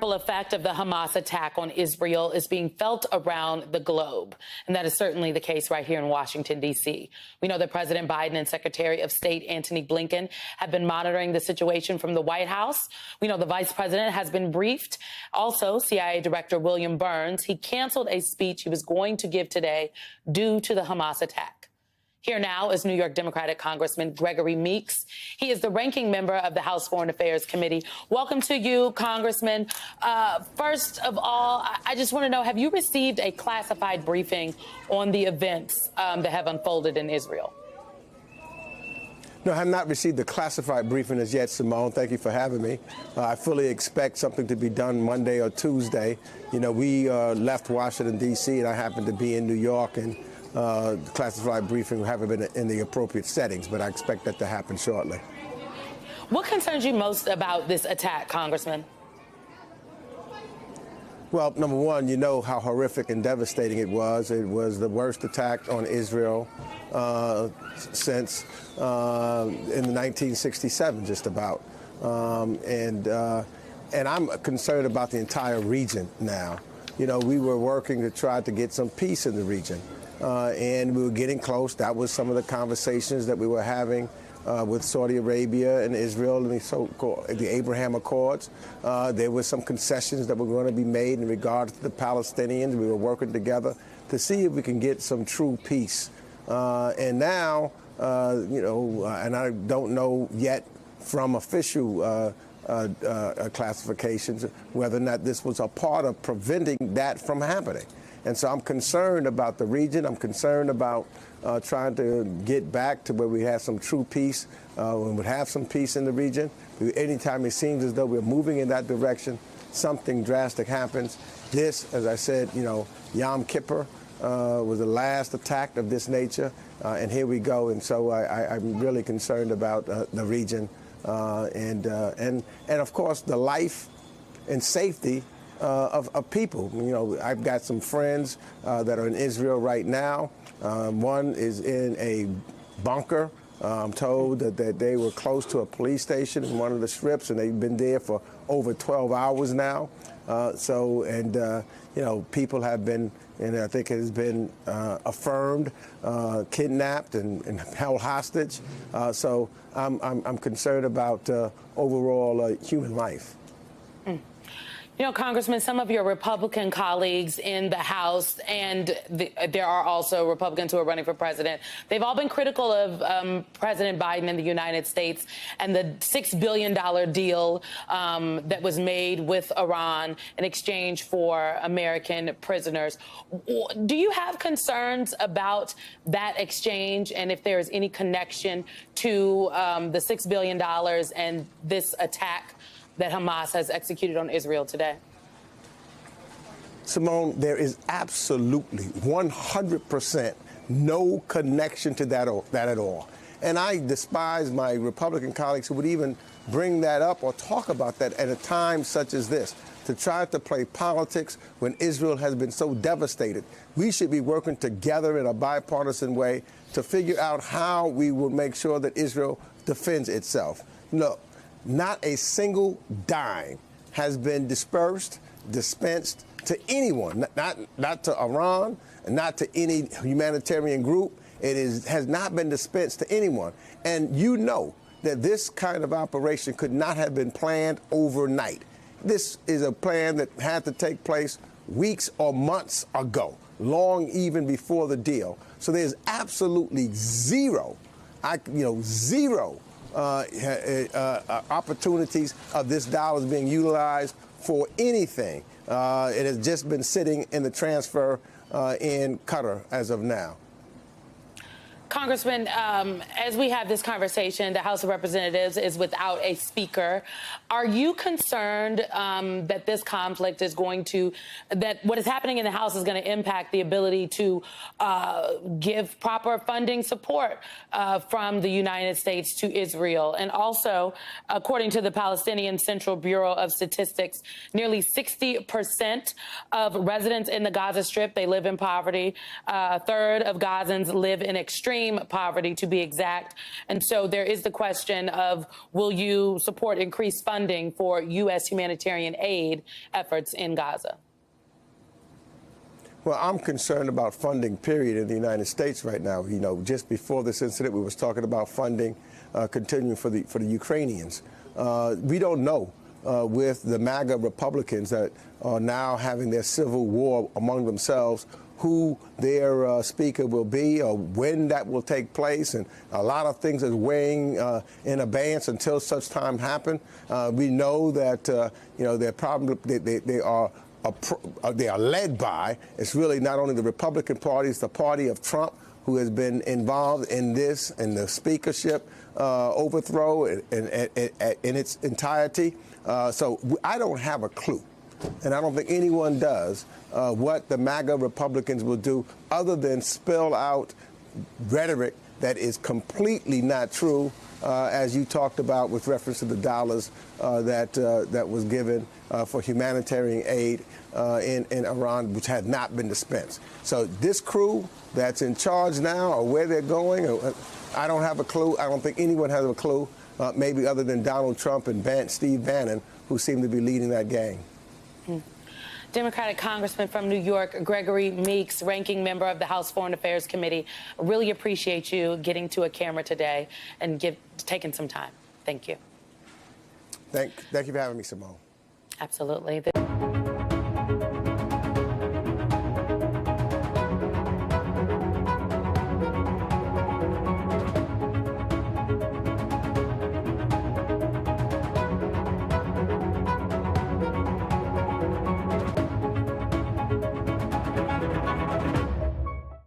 ripple effect of the Hamas attack on Israel is being felt around the globe. And that is certainly the case right here in Washington, D.C. We know that President Biden and Secretary of State Antony Blinken have been monitoring the situation from the White House. We know the vice president has been briefed. Also, CIA Director William Burns, he canceled a speech he was going to give today due to the Hamas attack. Here now is New York Democratic Congressman Gregory Meeks. He is the ranking member of the House Foreign Affairs Committee. Welcome to you, Congressman. First of all, I just want to know, have you received a classified briefing on the events that have unfolded in Israel? No, I have not received the classified briefing as yet, Simone. Thank you for having me. I fully expect something to be done Monday or Tuesday. You know, we left Washington, D.C., and I happened to be in New York, and classified briefing haven't been in the appropriate settings, but I expect that to happen shortly. What concerns you most about this attack, Congressman? Well, number one, you know how horrific and devastating it was. It was the worst attack on Israel since in 1967, just about. And I'm concerned about the entire region now. You know, we were working to try to get some peace in the region. And we were getting close. That was some of the conversations that we were having with Saudi Arabia and Israel and the so-called the Abraham Accords. There were some concessions that were going to be made in regards to the Palestinians. We were working together to see if we can get some true peace. And now, you know, and I don't know yet from official classifications whether or not this was a part of preventing that from happening. And so I'm concerned about the region. I'm concerned about trying to get back to where we have some true peace, and would have some peace in the region. Anytime it seems as though we're moving in that direction, something drastic happens. This, as I said, you know, Yom Kippur was the last attack of this nature, and here we go. And so I'm really concerned about the region and of course the life and safety of people. You know, I've got some friends that are in Israel right now. One is in a bunker. I'm told that they were close to a police station in one of the strips, and they've been there for over 12 hours now. You know, people have been, and I think it has been affirmed, kidnapped and held hostage. So I'm concerned about overall human life. You know, Congressman, some of your Republican colleagues in the House, and there are also Republicans who are running for president, they've all been critical of President Biden in the United States and the $6 billion deal that was made with Iran in exchange for American prisoners. Do you have concerns about that exchange, and if there is any connection to the $6 billion and this attack that Hamas has executed on Israel today? Simone, there is absolutely 100% no connection to that at all. And I despise my Republican colleagues who would even bring that up or talk about that at a time such as this, to try to play politics when Israel has been so devastated. We should be working together in a bipartisan way to figure out how we will make sure that Israel defends itself. Look, not a single dime has been dispensed to anyone, not to Iran, not to any humanitarian group. It has not been dispensed to anyone. And you know that this kind of operation could not have been planned overnight. This is a plan that had to take place weeks or months ago, long even before the deal. So there's absolutely zero opportunities of this dollars being utilized for anything. It has just been sitting in the transfer in Qatar as of now. Congressman, as we have this conversation, the House of Representatives is without a speaker. Are you concerned that this conflict is going to, that what is happening in the House is going to impact the ability to give proper funding support from the United States to Israel? And also, according to the Palestinian Central Bureau of Statistics, nearly 60% of residents in the Gaza Strip, they live in poverty. A third of Gazans live in extreme extreme poverty, to be exact. And so there is the question of, will you support increased funding for U.S. humanitarian aid efforts in Gaza? Well, I'm concerned about funding, period, in the United States right now. You know, just before this incident, we was talking about funding continuing for the Ukrainians. We don't know with the MAGA Republicans that are now having their civil war among themselves who their speaker will be or when that will take place. And a lot of things are weighing in abeyance until such time happen. We know that, you know, they're probably, they are led by, it's really not only the Republican Party, it's the party of Trump, who has been involved in this, in the speakership overthrow in its entirety. So I don't have a clue, and I don't think anyone does, what the MAGA Republicans will do other than spell out rhetoric that is completely not true, as you talked about with reference to the dollars that was given for humanitarian aid in Iran, which had not been dispensed. So this crew that's in charge now, or where they're going, I don't have a clue. I don't think anyone has a clue, maybe other than Donald Trump and Steve Bannon, who seem to be leading that gang. Democratic Congressman from New York, Gregory Meeks, ranking member of the House Foreign Affairs Committee, really appreciate you getting to a camera today and taking some time. Thank you. Thank you for having me, Simone. Absolutely.